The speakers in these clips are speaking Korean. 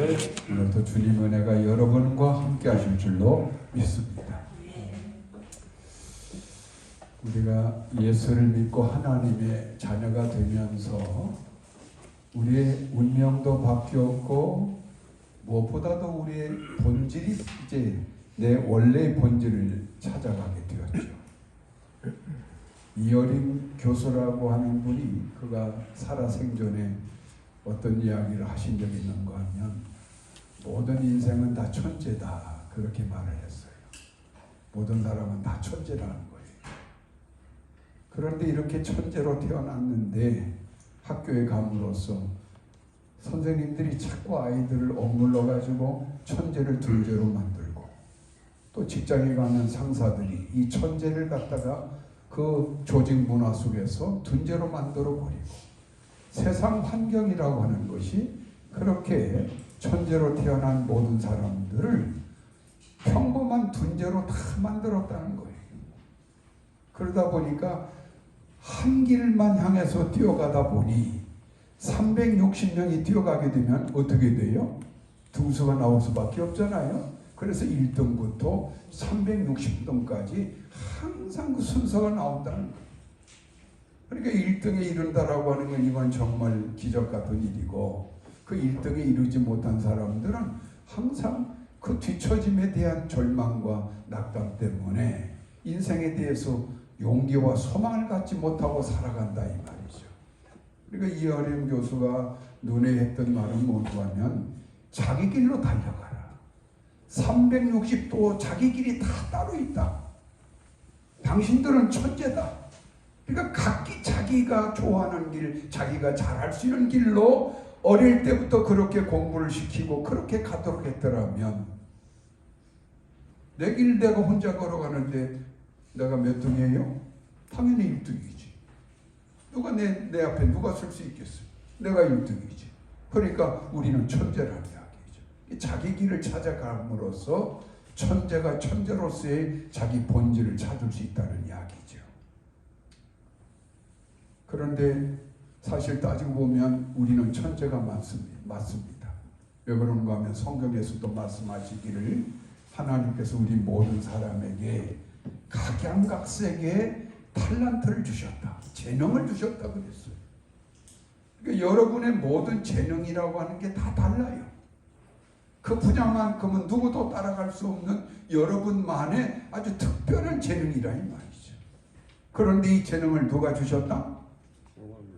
오늘도 주님 은혜가 여러분과 함께 하실 줄로 믿습니다. 우리가 예수를 믿고 하나님의 자녀가 되면서 우리의 운명도 바뀌었고 무엇보다도 우리의 본질이 이제 내 원래의 본질을 찾아가게 되었죠. 이어림 교수라고 하는 분이 그가 살아생전에 어떤 이야기를 하신 적이 있는가 하면 모든 인생은 다 천재다 그렇게 말을 했어요. 모든 사람은 다 천재라는 거예요. 그런데 이렇게 천재로 태어났는데 학교에 감으로써 선생님들이 자꾸 아이들을 억눌러 가지고 천재를 둘째로 만들고 또 직장에 가면 상사들이 이 천재를 갖다가 그 조직 문화 속에서 둔재로 만들어 버리고 세상 환경이라고 하는 것이 그렇게 천재로 태어난 모든 사람들을 평범한 둔재로 다 만들었다는 거예요. 그러다 보니까 한 길만 향해서 뛰어가다 보니 360명이 뛰어가게 되면 어떻게 돼요? 등수가 나올 수밖에 없잖아요. 그래서 1등부터 360등까지 항상 그 순서가 나온다는 거예요. 그러니까 1등에 이른다라고 하는 건 이건 정말 기적 같은 일이고 그 1등에 이르지 못한 사람들은 항상 그 뒤처짐에 대한 절망과 낙담 때문에 인생에 대해서 용기와 소망을 갖지 못하고 살아간다 이 말이죠. 그러니까 이어림 교수가 눈에 했던 말은 뭐고 하면 자기 길로 달려가라. 360도 자기 길이 다 따로 있다. 당신들은 천재다. 그러니까 각기 자기가 좋아하는 길, 자기가 잘할 수 있는 길로 어릴 때부터 그렇게 공부를 시키고 그렇게 가도록 했더라면 내 길 내가 혼자 걸어가는데 내가 몇 등이에요? 당연히 1등이지. 누가 내 앞에 누가 설 수 있겠어요? 내가 1등이지. 그러니까 우리는 천재라는 이야기죠. 자기 길을 찾아감으로써 천재가 천재로서의 자기 본질을 찾을 수 있다는 이야기죠. 그런데 사실 따지고 보면 우리는 천재가 맞습니다. 왜 그런가 하면 성경에서도 말씀하시기를 하나님께서 우리 모든 사람에게 각양각색의 탤런트를 주셨다. 재능을 주셨다 그랬어요. 그러니까 여러분의 모든 재능이라고 하는 게 다 달라요. 그 분야만큼은 누구도 따라갈 수 없는 여러분만의 아주 특별한 재능이라 이 말이죠. 그런데 이 재능을 누가 주셨다?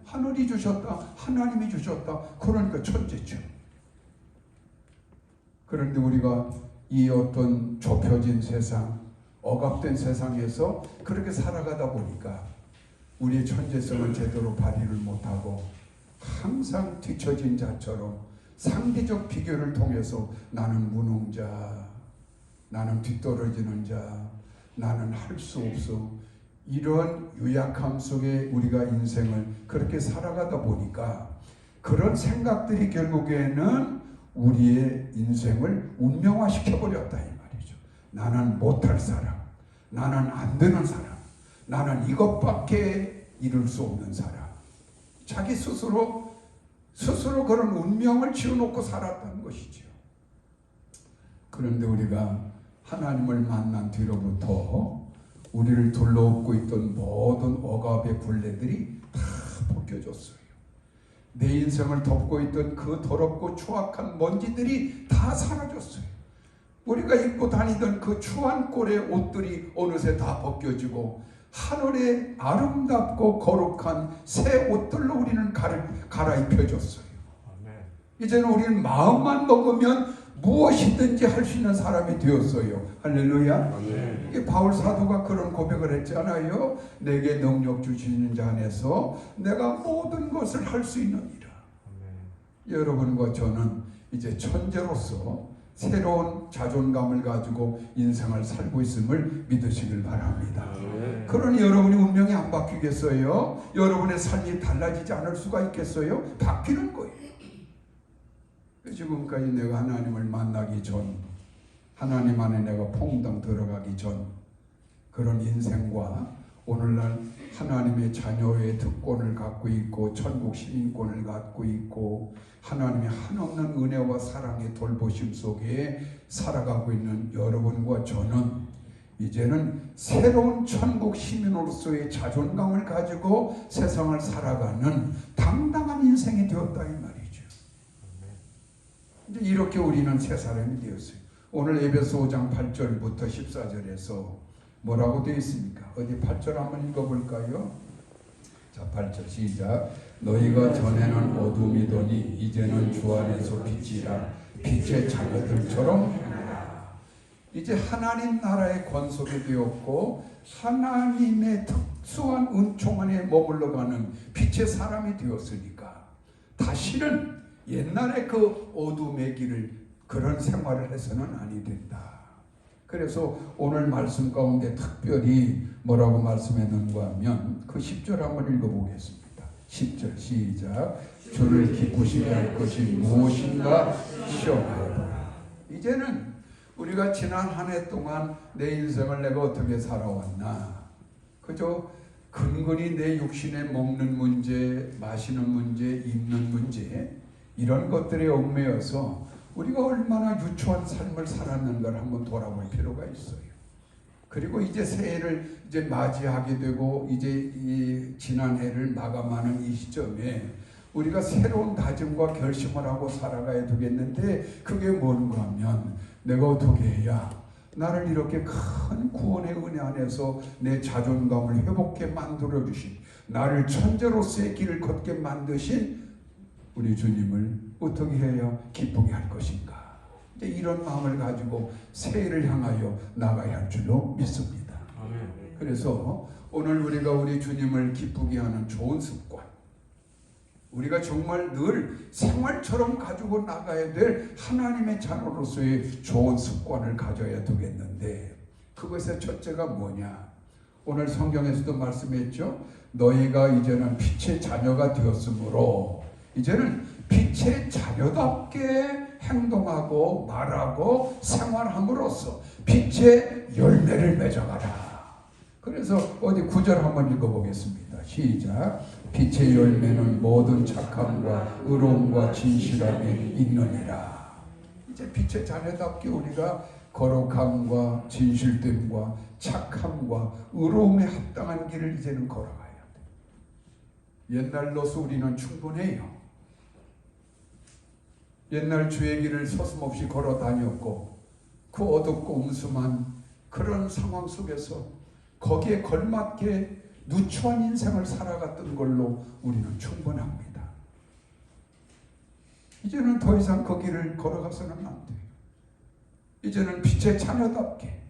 하늘이 주셨다. 하나님이 주셨다. 그러니까 천재죠. 그런데 우리가 이 어떤 좁혀진 세상, 억압된 세상에서 그렇게 살아가다 보니까 우리의 천재성을 제대로 발휘를 못하고 항상 뒤처진 자처럼 상대적 비교를 통해서 나는 무능자, 나는 뒤떨어지는 자, 나는 할 수 없어. 이런 유약함 속에 우리가 인생을 그렇게 살아가다 보니까 그런 생각들이 결국에는 우리의 인생을 운명화시켜버렸다 이 말이죠. 나는 못할 사람, 나는 안 되는 사람, 나는 이것밖에 이룰 수 없는 사람. 자기 스스로 그런 운명을 지어놓고 살았다는 것이죠. 그런데 우리가 하나님을 만난 뒤로부터 우리를 둘러엎고 있던 모든 억압의 굴레들이 다 벗겨졌어요. 내 인생을 덮고 있던 그 더럽고 추악한 먼지들이 다 사라졌어요. 우리가 입고 다니던 그 추한 꼴의 옷들이 어느새 다 벗겨지고 하늘의 아름답고 거룩한 새 옷들로 우리는 갈아입혀졌어요. 이제는 우리는 마음만 먹으면 무엇이든지 할 수 있는 사람이 되었어요. 할렐루야. 이게 바울 사도가 그런 고백을 했잖아요. 내게 능력 주시는 자 안에서 내가 모든 것을 할 수 있느니라. 여러분과 저는 이제 천재로서 새로운 자존감을 가지고 인생을 살고 있음을 믿으시길 바랍니다. 그러니 여러분의 운명이 안 바뀌겠어요? 여러분의 삶이 달라지지 않을 수가 있겠어요? 바뀌는 거예요. 지금까지 내가 하나님을 만나기 전, 하나님 안에 내가 퐁당 들어가기 전 그런 인생과 오늘날 하나님의 자녀의 특권을 갖고 있고 천국 시민권을 갖고 있고 하나님의 한없는 은혜와 사랑의 돌보심 속에 살아가고 있는 여러분과 저는 이제는 새로운 천국 시민으로서의 자존감을 가지고 세상을 살아가는 당당한 인생이 되었다 이 말이죠. 이제 이렇게 우리는 새 사람이 되었어요. 오늘 에베소 5장 8절부터 14절에서 뭐라고 되어 있습니까? 어디 8절 한번 읽어볼까요? 자, 8절 시작. 너희가 전에는 어둠이더니 이제는 주 안에서 빛이라 빛의 자녀들처럼 행하라. 이제 하나님 나라의 권속이 되었고 하나님의 특수한 은총 안에 머물러가는 빛의 사람이 되었으니까 다시는 옛날에 그 어둠의 길을 그런 생활을 해서는 아니 된다. 그래서 오늘 말씀 가운데 특별히 뭐라고 말씀했는가 하면 그 10절 한번 읽어보겠습니다. 10절 시작. 주를 기쁘시게 할 것이 무엇인가 시험하여보라. 이제는 우리가 지난 한 해 동안 내 인생을 내가 어떻게 살아왔나, 그저 근근히 내 육신에 먹는 문제, 마시는 문제, 입는 문제 이런 것들에 얽매여서 우리가 얼마나 유초한 삶을 살았는가를 한번 돌아볼 필요가 있어요. 그리고 이제 새해를 이제 맞이하게 되고 이제 이 지난 해를 마감하는 이 시점에 우리가 새로운 다짐과 결심을 하고 살아가야 되겠는데 그게 뭔가 하면 내가 어떻게 해야 나를 이렇게 큰 구원의 은혜 안에서 내 자존감을 회복해 만들어 주신 나를 천재로서의 길을 걷게 만드신 우리 주님을 어떻게 해야 기쁘게 할 것인가. 이제 이런 마음을 가지고 새해를 향하여 나가야 할 줄로 믿습니다. 그래서 오늘 우리가 우리 주님을 기쁘게 하는 좋은 습관, 우리가 정말 늘 생활처럼 가지고 나가야 될 하나님의 자녀로서의 좋은 습관을 가져야 되겠는데 그것의 첫째가 뭐냐? 오늘 성경에서도 말씀했죠. 너희가 이제는 빛의 자녀가 되었으므로 이제는 빛의 자녀답게 행동하고 말하고 생활함으로써 빛의 열매를 맺어가라. 그래서 어디 9절 한번 읽어보겠습니다. 시작. 빛의 열매는 모든 착함과 의로움과 진실함이 있느니라. 이제 빛의 자녀답게 우리가 거룩함과 진실됨과 착함과 의로움에 합당한 길을 이제는 걸어가야 돼. 옛날로서 우리는 충분해요. 옛날 주의 길을 서슴없이 걸어 다녔고 그 어둡고 음침한 그런 상황 속에서 거기에 걸맞게 누추한 인생을 살아갔던 걸로 우리는 충분합니다. 이제는 더 이상 그 길을 걸어가서는 안 돼요. 이제는 빛의 자녀답게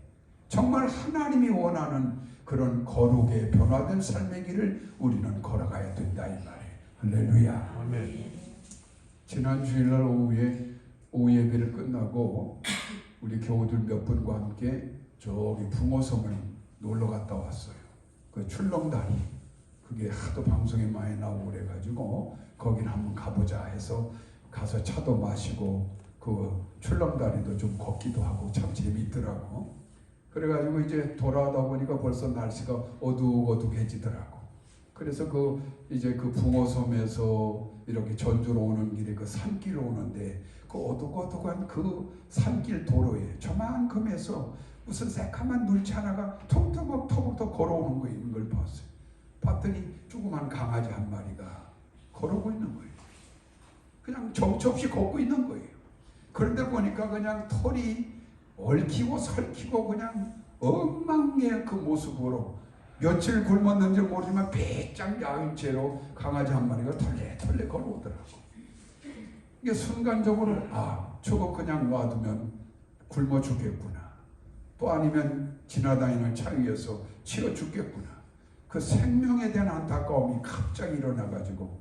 정말 하나님이 원하는 그런 거룩의 변화된 삶의 길을 우리는 걸어가야 된다 이 말이에요. 할렐루야. 아멘. 지난 주일날 오후 예배를 끝나고 우리 교우들 몇 분과 함께 저기 붕어섬을 놀러 갔다 왔어요. 그 출렁다리, 그게 하도 방송에 많이 나오고 그래가지고 거기를 한번 가보자 해서 가서 차도 마시고 그 출렁다리도 좀 걷기도 하고 참 재미있더라고. 그래가지고 이제 돌아오다 보니까 벌써 날씨가 어둑어둑해지더라고. 그래서 이제 그 붕어섬에서 이렇게 전주로 오는 길에 그 산길로 오는데 그 어둑어둑한 그 산길 도로에 저만큼에서 무슨 새카만 물체 하나가 터벅터벅 걸어오는 거 있는 걸 봤어요. 봤더니 조그만 강아지 한 마리가 걸어오고 있는 거예요. 그냥 정처 없이 걷고 있는 거예요. 그런데 보니까 그냥 털이 얽히고 설키고 그냥 엉망의 그 모습으로 며칠 굶었는지 모르지만 빼짝 야윈 채로 강아지 한 마리가 털레털레 걸어오더라고. 이게 순간적으로 저거 그냥 놔두면 굶어 죽겠구나. 또 아니면 지나다니는 차 위에서 치러 죽겠구나. 그 생명에 대한 안타까움이 갑자기 일어나가지고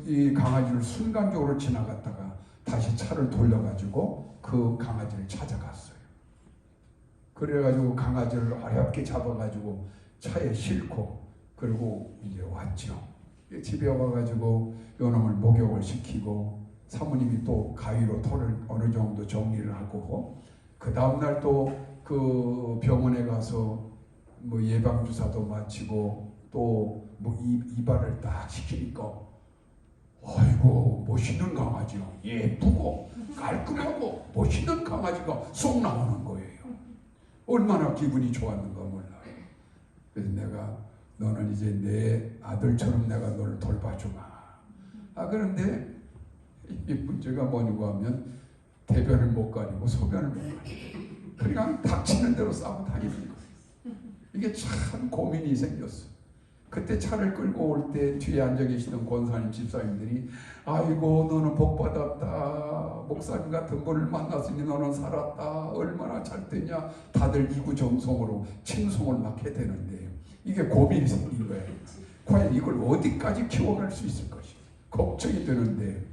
이 강아지를 순간적으로 지나갔다가 다시 차를 돌려가지고 그 강아지를 찾아갔어요. 그래가지고 강아지를 어렵게 잡아가지고 차에 싣고 그리고 이제 왔죠. 집에 와가지고 요놈을 목욕을 시키고 사모님이 또 가위로 털을 어느 정도 정리를 하고 그 다음날 또 그 병원에 가서 뭐 예방주사도 마치고 또 뭐 이발을 딱 시키니까 아이고 멋있는 강아지요. 예쁘고 깔끔하고 멋있는 강아지가 쏙 나오는 거예요. 얼마나 기분이 좋았는가 몰라요. 그래서 내가 너는 이제 내 아들처럼 내가 너를 돌봐주마. 그런데 이 문제가 뭐냐고 하면 대변을 못 가리고 소변을 못 가리고 그러니까 닥치는 대로 싸고 다니는 거예요. 이게 참 고민이 생겼어. 그때 차를 끌고 올 때 뒤에 앉아 계시던 권사님 집사님들이 아이고 너는 복받았다. 목사님 같은 분을 만났으니 너는 살았다. 얼마나 잘 되냐. 다들 이구정성으로 칭송을 막 해대는데 이게 고민이 생긴 거예요. 과연 이걸 어디까지 키워갈 수 있을 것이 걱정이 되는데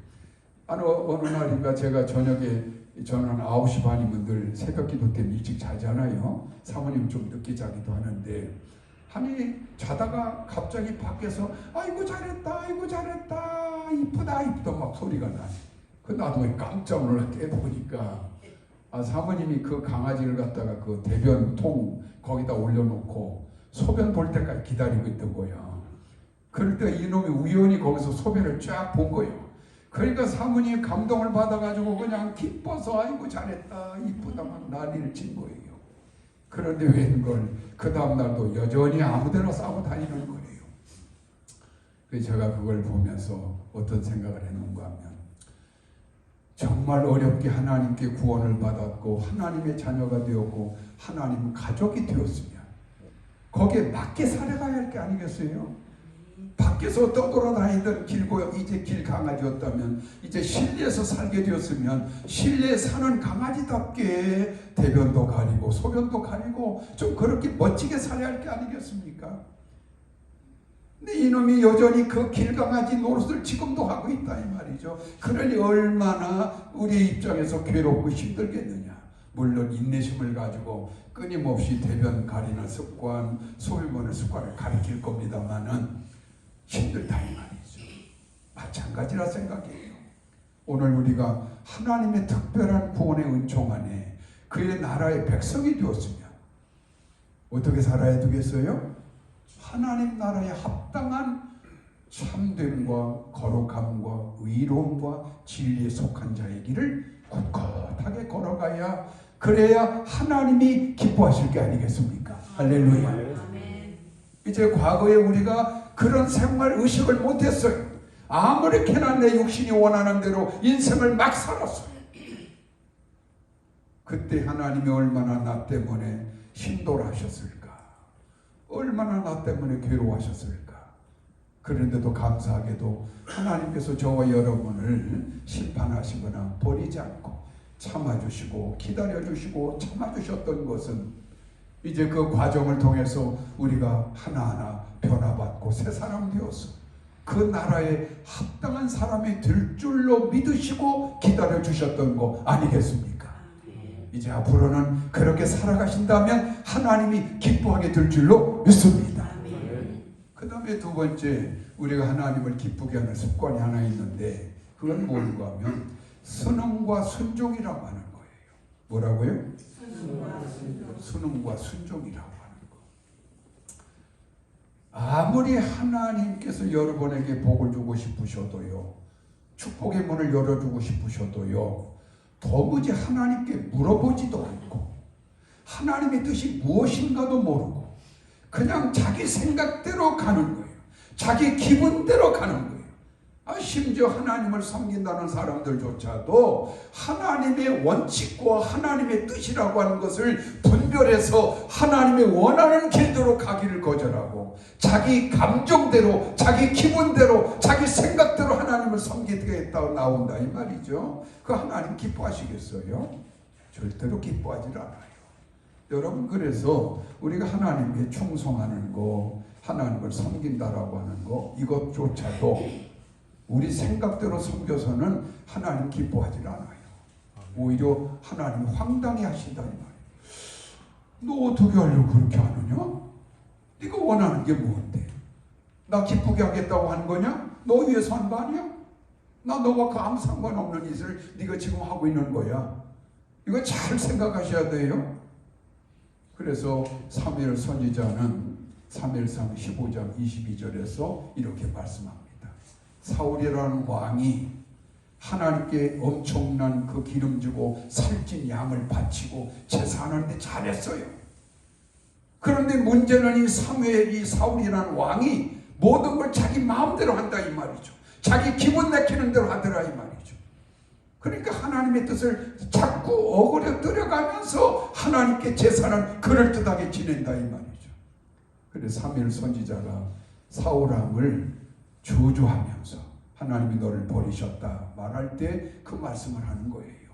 어느 날인가 제가 저녁에 저는 9시 반이면 늘 새벽 기도 때문에 일찍 자잖아요. 사모님 좀 늦게 자기도 하는데 아니 자다가 갑자기 밖에서 아이고 잘했다 아이고 잘했다 이쁘다 이쁘다 막 소리가 나요. 그 나도 깜짝 놀라 깨보니까 사모님이 그 강아지를 갖다가 그 대변통 거기다 올려놓고 소변 볼 때까지 기다리고 있던 거야. 그럴 때 이놈이 우연히 거기서 소변을 쫙 본 거예요. 그러니까 사모님이 감동을 받아가지고 그냥 기뻐서 아이고 잘했다 이쁘다 막 난리를 친 거예요. 그런데 웬걸 그 다음날도 여전히 아무데나 싸고 다니는 거예요. 그래서 제가 그걸 보면서 어떤 생각을 했는가 하면 정말 어렵게 하나님께 구원을 받았고 하나님의 자녀가 되었고 하나님 가족이 되었으면 거기에 맞게 살아가야 할 게 아니겠어요? 밖에서 떠돌아다니던 길고 이제 길 강아지였다면 이제 실내에서 살게 되었으면 실내에 사는 강아지답게 대변도 가리고 소변도 가리고 좀 그렇게 멋지게 살아야 할 게 아니겠습니까? 근데 이놈이 여전히 그 길강아지 노릇을 지금도 하고 있다 이 말이죠. 그러니 얼마나 우리 입장에서 괴롭고 힘들겠느냐. 물론 인내심을 가지고 끊임없이 대변 가리는 습관, 소변 보는 습관을 가리킬 겁니다만은 힘들다 이 말이죠. 마찬가지라 생각해요. 오늘 우리가 하나님의 특별한 구원의 은총 안에 그의 나라의 백성이 되었으면 어떻게 살아야 되겠어요? 하나님 나라에 합당한 참됨과 거룩함과 의로움과 진리에 속한 자의 길을 굳굳하게 걸어가야 그래야 하나님이 기뻐하실 게 아니겠습니까? 할렐루야. 이제 과거에 우리가 그런 생활 의식을 못했어요. 아무렇게나 내 육신이 원하는 대로 인생을 막 살았어요. 그때 하나님이 얼마나 나 때문에 힘들어하셨을까? 얼마나 나 때문에 괴로워하셨을까? 그런데도 감사하게도 하나님께서 저와 여러분을 심판하시거나 버리지 않고 참아주시고 기다려주시고 참아주셨던 것은 이제 그 과정을 통해서 우리가 하나하나 변화받고 새 사람 되어서 그 나라에 합당한 사람이 될 줄로 믿으시고 기다려주셨던 거 아니겠습니까? 이제 앞으로는 그렇게 살아가신다면 하나님이 기뻐하게 될 줄로 믿습니다. 그 다음에 두 번째 우리가 하나님을 기쁘게 하는 습관이 하나 있는데 그건 뭘까 하면 순응과 순종이라고 하는 거예요. 뭐라고요? 순응과 순종이라고 하는 거. 아무리 하나님께서 여러분에게 복을 주고 싶으셔도요, 축복의 문을 열어주고 싶으셔도요, 도무지 하나님께 물어보지도 않고 하나님의 뜻이 무엇인가도 모르고 그냥 자기 생각대로 가는 거예요. 자기 기분대로 가는 거예요. 심지어 하나님을 섬긴다는 사람들조차도 하나님의 원칙과 하나님의 뜻이라고 하는 것을 분별해서 하나님의 원하는 길대로 가기를 거절하고 자기 감정대로 자기 기분대로 자기 생각대로 하나님을 섬기겠다고 나온다 이 말이죠. 그 하나님 기뻐하시겠어요? 절대로 기뻐하지 않아요. 여러분, 그래서 우리가 하나님께 충성하는 거, 하나님을 섬긴다라고 하는 거, 이것조차도 우리 생각대로 섬겨서는 하나님 기뻐하지 않아요. 오히려 하나님 황당해 하신다 이 말이에요. 너 어떻게 하려고 그렇게 하느냐? 네가 원하는 게 뭔데? 나 기쁘게 하겠다고 하는 거냐? 너 위해서 한 거 아니야? 나 너와 그 아무 상관없는 짓을 네가 지금 하고 있는 거야. 이거 잘 생각하셔야 돼요. 그래서 사무엘 선지자는 사무엘상 15장 22절에서 이렇게 말씀합니다. 사울이라는 왕이 하나님께 엄청난 그 기름지고 살찐 양을 바치고 제사하는데 잘했어요. 그런데 문제는 이 사무엘이 사울이라는 왕이 모든 걸 자기 마음대로 한다 이 말이죠. 자기 기분 내키는 대로 하더라 이 말이죠. 그러니까 하나님의 뜻을 자꾸 어그러뜨려가면서 하나님께 제사는 그럴듯하게 지낸다 이 말이죠. 그래서 사무엘 선지자가 사울왕을 저주하면서 하나님이 너를 버리셨다 말할 때 그 말씀을 하는 거예요.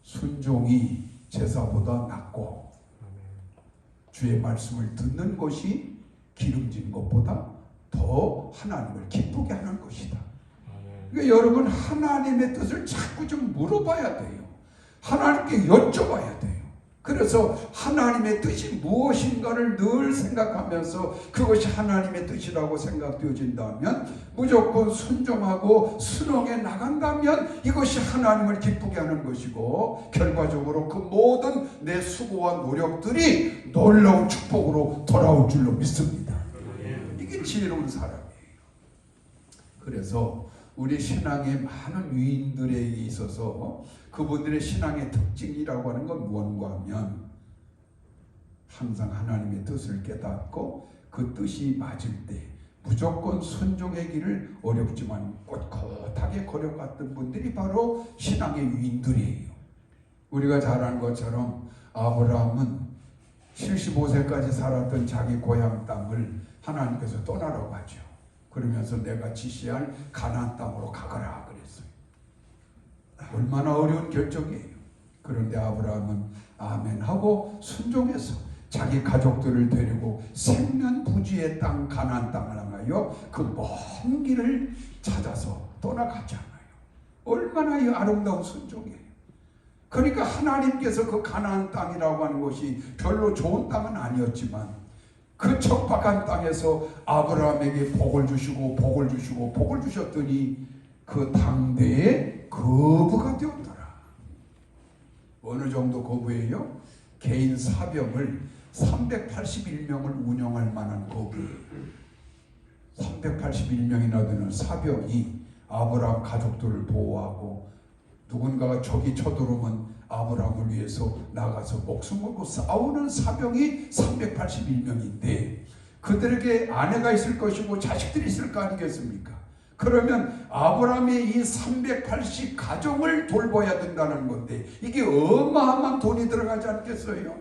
순종이 제사보다 낫고 주의 말씀을 듣는 것이 기름진 것보다 더 하나님을 기쁘게 하는 것이다. 그러니까 여러분 하나님의 뜻을 자꾸 좀 물어봐야 돼요. 하나님께 여쭤봐야 돼요. 그래서 하나님의 뜻이 무엇인가를 늘 생각하면서 그것이 하나님의 뜻이라고 생각되어진다면 무조건 순종하고 순응해 나간다면 이것이 하나님을 기쁘게 하는 것이고 결과적으로 그 모든 내 수고와 노력들이 놀라운 축복으로 돌아올 줄로 믿습니다. 이게 지혜로운 사람이에요. 그래서 우리 신앙의 많은 위인들에 있어서 그분들의 신앙의 특징이라고 하는 건 무언가 하면 항상 하나님의 뜻을 깨닫고 그 뜻이 맞을 때 무조건 순종의 길을 어렵지만 꼿꼿하게 걸어갔던 분들이 바로 신앙의 위인들이에요. 우리가 잘 아는 것처럼 아브라함은 75세까지 살았던 자기 고향 땅을 하나님께서 떠나라고 하죠. 그러면서 내가 지시할 가나안 땅으로 가거라 그랬어요. 얼마나 어려운 결정이에요. 그런데 아브라함은 아멘 하고 순종해서 자기 가족들을 데리고 생면부지의 땅 가나안 땅을 향하여 그 먼 길을 찾아서 떠나가잖아요. 얼마나 이 아름다운 순종이에요. 그러니까 하나님께서 그 가나안 땅이라고 하는 것이 별로 좋은 땅은 아니었지만 그 척박한 땅에서 아브라함에게 복을 주시고 복을 주시고 복을 주셨더니 그 당대의 거부가 되었더라. 어느 정도 거부예요? 개인 사병을 381명을 운영할 만한 거부. 381명이나 되는 사병이 아브라함 가족들을 보호하고 누군가가 적이 쳐들어오면 아브라함을 위해서 나가서 목숨 걸고 싸우는 사병이 381명인데 그들에게 아내가 있을 것이고 자식들이 있을 거 아니겠습니까? 그러면 아브라함의 이 380 가정을 돌봐야 된다는 건데 이게 어마어마한 돈이 들어가지 않겠어요?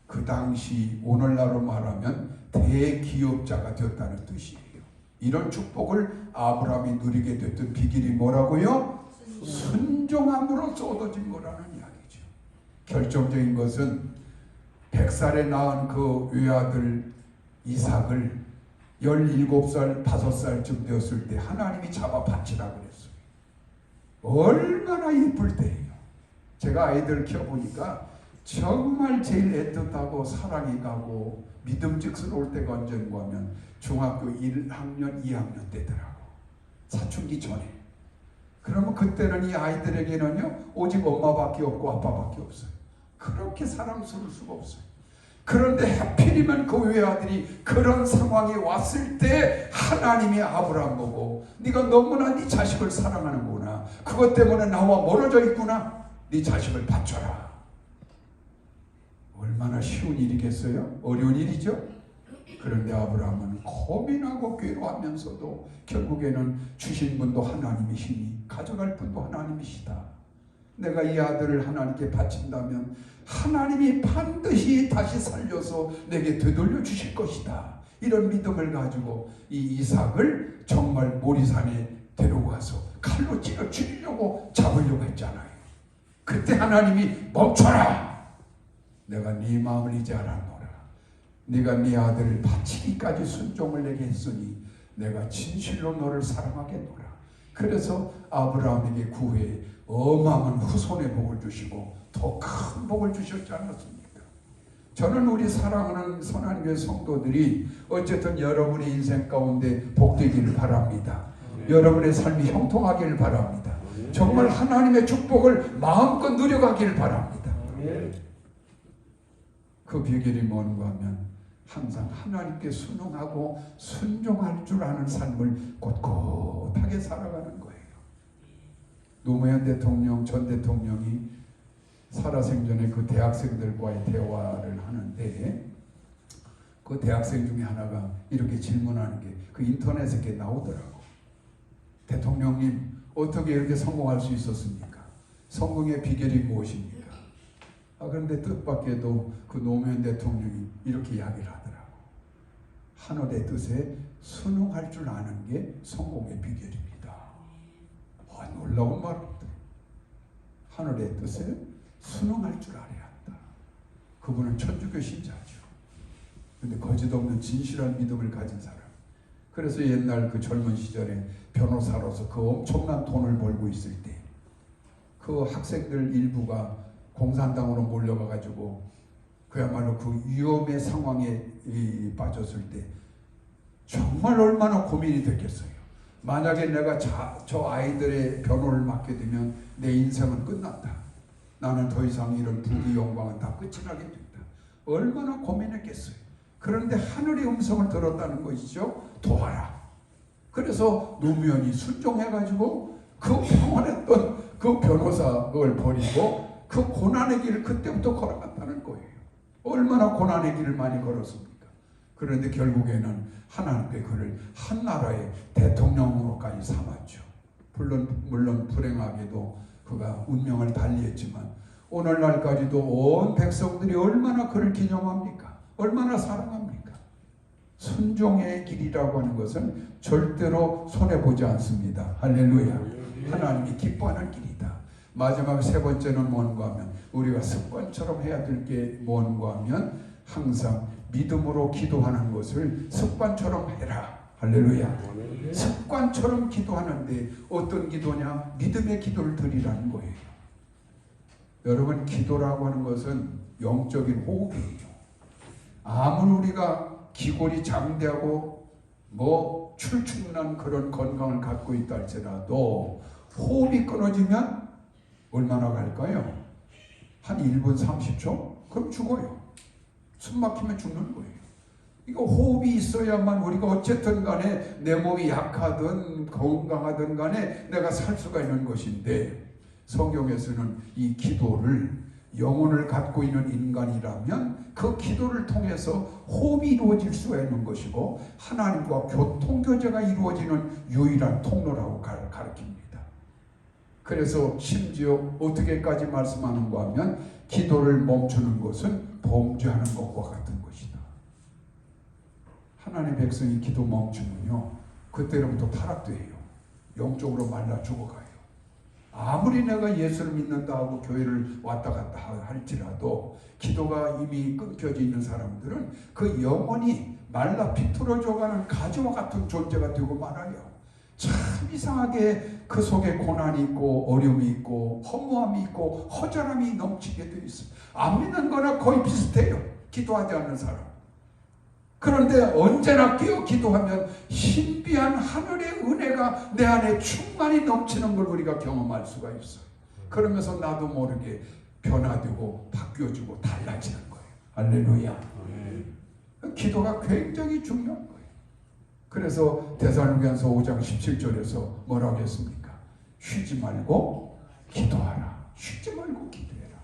그 당시 오늘날로 말하면 대기업자가 되었다는 뜻이에요. 이런 축복을 아브라함이 누리게 됐던 비결이 뭐라고요? 순종함으로써 얻어진 거라는 이야기죠. 결정적인 것은 100살에 낳은 그 외아들 이삭을 17살, 5살쯤 되었을 때 하나님이 잡아 바치라 그랬어요. 얼마나 이쁠 때예요. 제가 아이들 키워보니까 정말 제일 애틋하고 사랑이 가고 믿음직스러울 때가 언젠가 하면 중학교 1학년, 2학년 때더라고. 사춘기 전에. 그러면 그때는 이 아이들에게는요 오직 엄마밖에 없고 아빠밖에 없어요. 그렇게 사랑스러울 수가 없어요. 그런데 하필이면 그 외아들이 그런 상황이 왔을 때 하나님이 아브라함 보고 네가 너무나 네 자식을 사랑하는구나. 그것 때문에 나와 멀어져 있구나. 네 자식을 바쳐라. 얼마나 쉬운 일이겠어요? 어려운 일이죠? 그런데 아브라함은 고민하고 괴로워하면서도 결국에는 주신 분도 하나님이시니 가져갈 분도 하나님이시다. 내가 이 아들을 하나님께 바친다면 하나님이 반드시 다시 살려서 내게 되돌려 주실 것이다. 이런 믿음을 가지고 이 이삭을 정말 모리산에 데려가서 칼로 찔러 죽이려고 잡으려고 했잖아요. 그때 하나님이 멈춰라. 내가 네 마음을 이제 알았노라. 네가 네 아들을 바치기까지 순종을 내게 했으니 내가 진실로 너를 사랑하겠노라. 그래서 아브라함에게 그 후에 어마어마한 후손의 복을 주시고 더 큰 복을 주셨지 않았습니까? 저는 우리 사랑하는 선한교회 성도들이 어쨌든 여러분의 인생 가운데 복되기를 바랍니다. 여러분의 삶이 형통하기를 바랍니다. 정말 하나님의 축복을 마음껏 누려가기를 바랍니다. 그 비결이 뭔가 하면 항상 하나님께 순응하고 순종할 줄 아는 삶을 꼿꼿하게 살아가는 거예요. 노무현 대통령 전 대통령이 살아생전에 그 대학생들과의 대화를 하는데 그 대학생 중에 하나가 이렇게 질문하는 게 그 인터넷에 이렇게 나오더라고. 대통령님, 어떻게 이렇게 성공할 수 있었습니까? 성공의 비결이 무엇입니까? 그런데 뜻밖에도 그 노무현 대통령이 이렇게 이야기를 하더라고. 하늘의 뜻에 순응할 줄 아는 게 성공의 비결입니다. 놀라운 말입니다. 하늘의 뜻에 순응할 줄 알아야 한다. 그분은 천주교 신자죠. 근데 거짓없는 진실한 믿음을 가진 사람. 그래서 옛날 그 젊은 시절에 변호사로서 그 엄청난 돈을 벌고 있을 때 그 학생들 일부가 공산당으로 몰려가 가지고 그야말로 그 위험의 상황에 빠졌을 때 정말 얼마나 고민이 됐겠어요. 만약에 내가 저 아이들의 변호를 맡게 되면 내 인생은 끝난다. 나는 더 이상 이런 부귀 영광은 다 끝이 나게 된다. 얼마나 고민했겠어요. 그런데 하늘의 음성을 들었다는 것이죠. 도와라. 그래서 노무현이 순종해가지고 그 평안했던 그 변호사 그걸 버리고 그 고난의 길을 그때부터 걸어갔다는 거예요. 얼마나 고난의 길을 많이 걸었습니까? 그런데 결국에는 하나님께 그를 한 나라의 대통령으로까지 삼았죠. 물론 불행하게도 그가 운명을 달리했지만 오늘날까지도 온 백성들이 얼마나 그를 기념합니까? 얼마나 사랑합니까? 순종의 길이라고 하는 것은 절대로 손해보지 않습니다. 할렐루야. 하나님이 기뻐하는 길이다. 마지막 세 번째는 뭔가 하면 우리가 습관처럼 해야 될 게 뭔가 하면 항상 믿음으로 기도하는 것을 습관처럼 해라. 할렐루야. 습관처럼 기도하는데 어떤 기도냐? 믿음의 기도를 드리라는 거예요. 여러분, 기도라고 하는 것은 영적인 호흡이에요. 아무리 우리가 기골이 장대하고 출중난 그런 건강을 갖고 있다 할지라도 호흡이 끊어지면 얼마나 갈까요? 한 1분 30초? 그럼 죽어요. 숨 막히면 죽는 거예요. 이거 호흡이 있어야만 우리가 어쨌든 간에 내 몸이 약하든 건강하든 간에 내가 살 수가 있는 것인데 성경에서는 이 기도를 영혼을 갖고 있는 인간이라면 그 기도를 통해서 호흡이 이루어질 수가 있는 것이고 하나님과 교통교제가 이루어지는 유일한 통로라고 가르칩니다. 그래서 심지어 어떻게까지 말씀하는가 하면 기도를 멈추는 것은 범죄하는 것과 같은 것이다. 하나님의 백성이 기도 멈추면요 그때로부터 타락돼요. 영적으로 말라 죽어가요. 아무리 내가 예수를 믿는다 하고 교회를 왔다 갔다 할지라도 기도가 이미 끊겨져 있는 사람들은 그 영혼이 말라 비틀어져가는 가지와 같은 존재가 되고 말아요. 참 이상하게 그 속에 고난이 있고 어려움이 있고 허무함이 있고 허전함이 넘치게 되어 있습니다. 안 믿는 거나 거의 비슷해요. 기도하지 않는 사람. 그런데 언제나 깨어 기도하면 신비한 하늘의 은혜가 내 안에 충만히 넘치는 걸 우리가 경험할 수가 있어요. 그러면서 나도 모르게 변화되고 바뀌어지고 달라지는 거예요. 할렐루야. 기도가 굉장히 중요한 거예요. 그래서 데살로니가서 5장 17절에서 뭐라고 했습니까? 쉬지 말고 기도하라. 쉬지 말고 기도해라.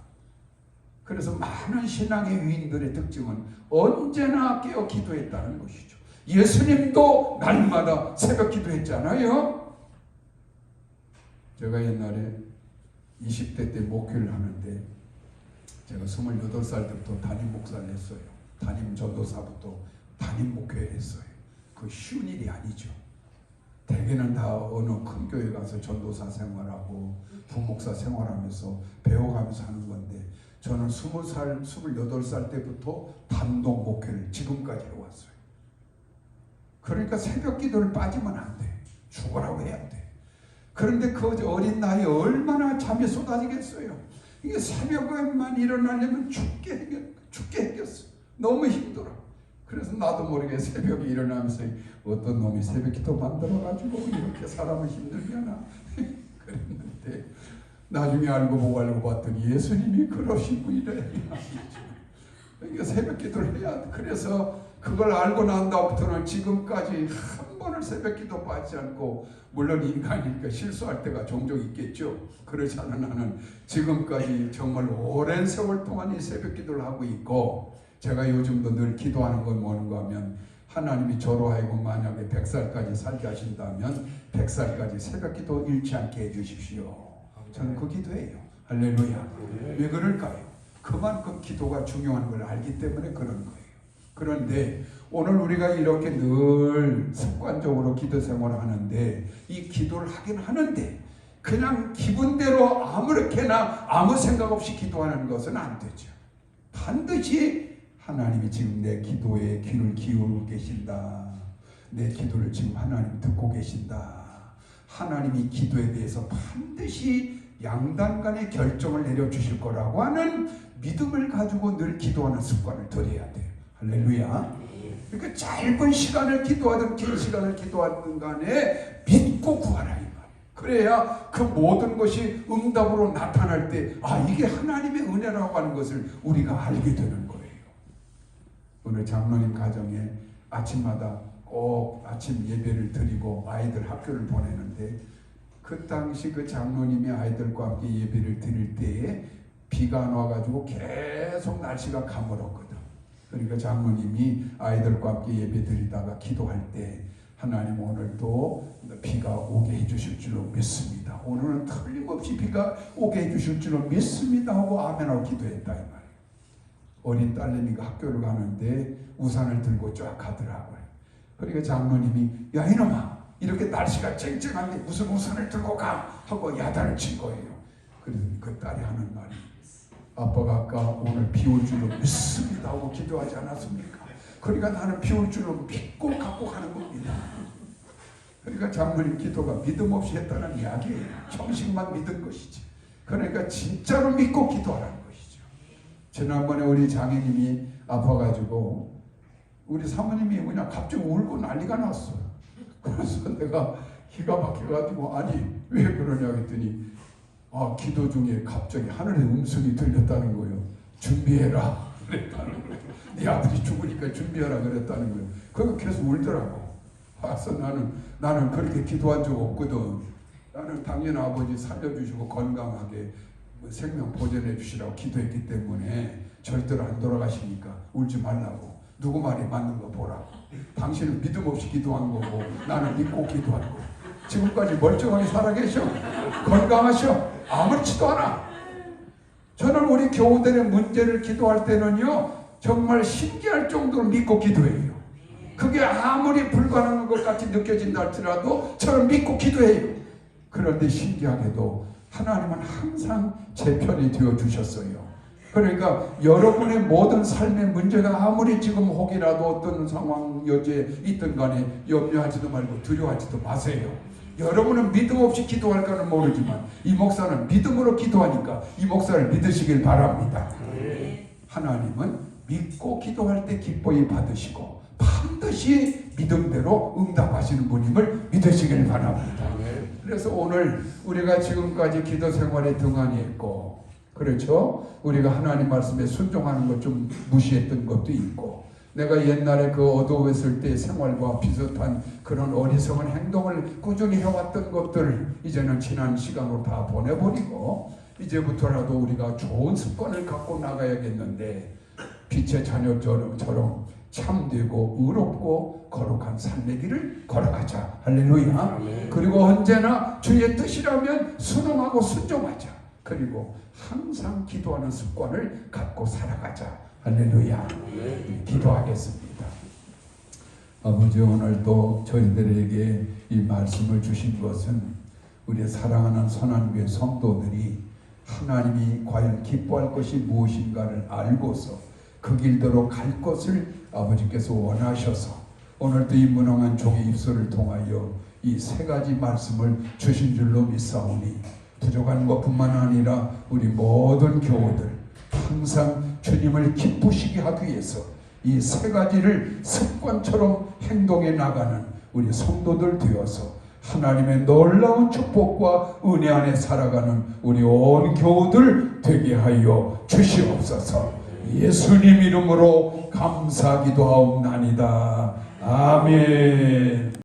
그래서 많은 신앙의 위인들의 특징은 언제나 깨어 기도했다는 것이죠. 예수님도 날마다 새벽 기도했잖아요. 제가 옛날에 20대 때 목회를 하는데 제가 28살 때부터 담임 목사를 했어요. 담임 전도사부터 담임 목회를 했어요. 그 쉬운 일이 아니죠. 대개는 다 어느 큰 교회 가서 전도사 생활하고 부목사 생활하면서 배워가면서 하는 건데 저는 20살, 28살 때부터 단독 목회를 지금까지 해왔어요. 그러니까 새벽 기도를 빠지면 안 돼. 죽으라고 해야 돼. 그런데 그 어린 나이에 얼마나 잠이 쏟아지겠어요. 이게 새벽에만 일어나려면 죽게 했겠어. 너무 힘들어. 그래서 나도 모르게 새벽에 일어나면서 어떤 놈이 새벽 기도 만들어가지고 이렇게 사람을 힘들게 하나 그랬는데 나중에 알고 봤더니 예수님이 그러신 분이래. 그러니까 새벽 기도를 해야 돼. 그래서 그걸 알고 난 다음부터는 지금까지 한 번을 새벽기도 받지 않고, 물론 인간이니까 실수할 때가 종종 있겠죠. 그렇지 않은 나는 지금까지 정말 오랜 세월 동안 이 새벽기도를 하고 있고, 제가 요즘도 늘 기도하는 건 뭐는가 하면, 하나님이 저로 하여금 만약에 100살까지 살게 하신다면 100살까지 새벽기도 잃지 않게 해주십시오. 저는 그 기도예요. 할렐루야. 왜 그럴까요? 그만큼 기도가 중요한 걸 알기 때문에 그런 거예요. 그런데 오늘 우리가 이렇게 늘 습관적으로 기도 생활을 하는데, 이 기도를 하긴 하는데 그냥 기분대로 아무렇게나 아무 생각 없이 기도하는 것은 안 되죠. 반드시 하나님이 지금 내 기도에 귀를 기울이고 계신다. 내 기도를 지금 하나님 듣고 계신다. 하나님이 기도에 대해서 반드시 양단 간의 결정을 내려주실 거라고 하는 믿음을 가지고 늘 기도하는 습관을 들여야 돼요. 할렐루야. 그러니까 짧은 시간을 기도하든 긴 시간을 기도하든 간에 믿고 구하라 이 말. 그래야 그 모든 것이 응답으로 나타날 때, 아, 이게 하나님의 은혜라고 하는 것을 우리가 알게 되는 거예요. 오늘 장로님 가정에 아침마다 꼭 아침 예배를 드리고 아이들 학교를 보내는데, 그 당시 그 장로님이 아이들과 함께 예배를 드릴 때에 비가 안 와가지고 계속 날씨가 가물었거든. 그러니까 장로님이 아이들과 함께 예배 드리다가 기도할 때, 하나님 오늘도 비가 오게 해주실 줄로 믿습니다. 오늘은 틀림없이 비가 오게 해주실 줄로 믿습니다 하고 아멘하고 기도했다 이 말이에요. 어린 딸내미가 학교를 가는데 우산을 들고 쫙 가더라고요. 그러니까 장로님이, 야 이놈아, 이렇게 날씨가 쨍쨍한데 무슨 우산을 들고 가? 하고 야단을 친 거예요. 그래서 그 딸이 하는 말이, 아빠가 아까 오늘 비 올 줄로 믿습니다 하고 기도하지 않았습니까? 그러니까 나는 비 올 줄로 믿고 갖고 가는 겁니다. 그러니까 장로님 기도가 믿음 없이 했다는 이야기예요. 정식만 믿은 것이지. 그러니까 진짜로 믿고 기도하라는 것이죠. 지난번에 우리 장애님이 아파가지고 우리 사모님이 그냥 갑자기 울고 난리가 났어요. 그래서 내가 기가 막혀가지고, 아니 왜 그러냐 했더니, 아, 기도 중에 갑자기 하늘의 음성이 들렸다는 거예요. 준비해라 그랬다는 거예요. 네 아버지 죽으니까 준비하라 그랬다는 거예요. 그거 계속 울더라고. 그래서 나는 그렇게 기도한 적 없거든. 나는 당연히 아버지 살려주시고 건강하게 생명 보존해 주시라고 기도했기 때문에 절대로 안 돌아가시니까 울지 말라고. 누구 말이 맞는 거 보라고. 당신은 믿음 없이 기도한 거고 나는 믿고 기도한 거고. 지금까지 멀쩡하게 살아계셔. 건강하셔. 아무렇지도 않아. 저는 우리 교우들의 문제를 기도할 때는요, 정말 신기할 정도로 믿고 기도해요. 그게 아무리 불가능한 것 같이 느껴진다 할지라도 저는 믿고 기도해요. 그런데 신기하게도 하나님은 항상 제 편이 되어 주셨어요. 그러니까 여러분의 모든 삶의 문제가 아무리 지금 혹이라도 어떤 상황 여지에 있든 간에 염려하지도 말고 두려워하지도 마세요. 여러분은 믿음 없이 기도할까는 모르지만 이 목사는 믿음으로 기도하니까 이 목사를 믿으시길 바랍니다. 하나님은 믿고 기도할 때 기뻐히 받으시고 반드시 믿음대로 응답하시는 분임을 믿으시길 바랍니다. 그래서 오늘 우리가 지금까지 기도 생활에 등한히 했고, 그렇죠? 우리가 하나님 말씀에 순종하는 것 좀 무시했던 것도 있고, 내가 옛날에 그 어두웠을 때 생활과 비슷한 그런 어리석은 행동을 꾸준히 해왔던 것들 이제는 지난 시간으로 다 보내버리고 이제부터라도 우리가 좋은 습관을 갖고 나가야겠는데, 빛의 자녀처럼 참되고 의롭고 거룩한 삶의 길을 걸어가자. 할렐루야. 그리고 언제나 주의 뜻이라면 순응하고 순종하자. 그리고 항상 기도하는 습관을 갖고 살아가자. 할렐루야. 기도하겠습니다. 아버지, 오늘도 저희들에게 이 말씀을 주신 것은 우리 사랑하는 선한교회 성도들이 하나님이 과연 기뻐할 것이 무엇인가를 알고서 그 길대로 갈 것을 아버지께서 원하셔서 오늘도 이 무능한 종의 입술을 통하여 이 세 가지 말씀을 주신 줄로 믿사오니, 부족한 것뿐만 아니라 우리 모든 교우들 항상 주님을 기쁘시게 하기 위해서 이 세 가지를 습관처럼 행동해 나가는 우리 성도들 되어서 하나님의 놀라운 축복과 은혜 안에 살아가는 우리 온 교우들 되게 하여 주시옵소서. 예수님 이름으로 감사기도 하옵나이다. 아멘.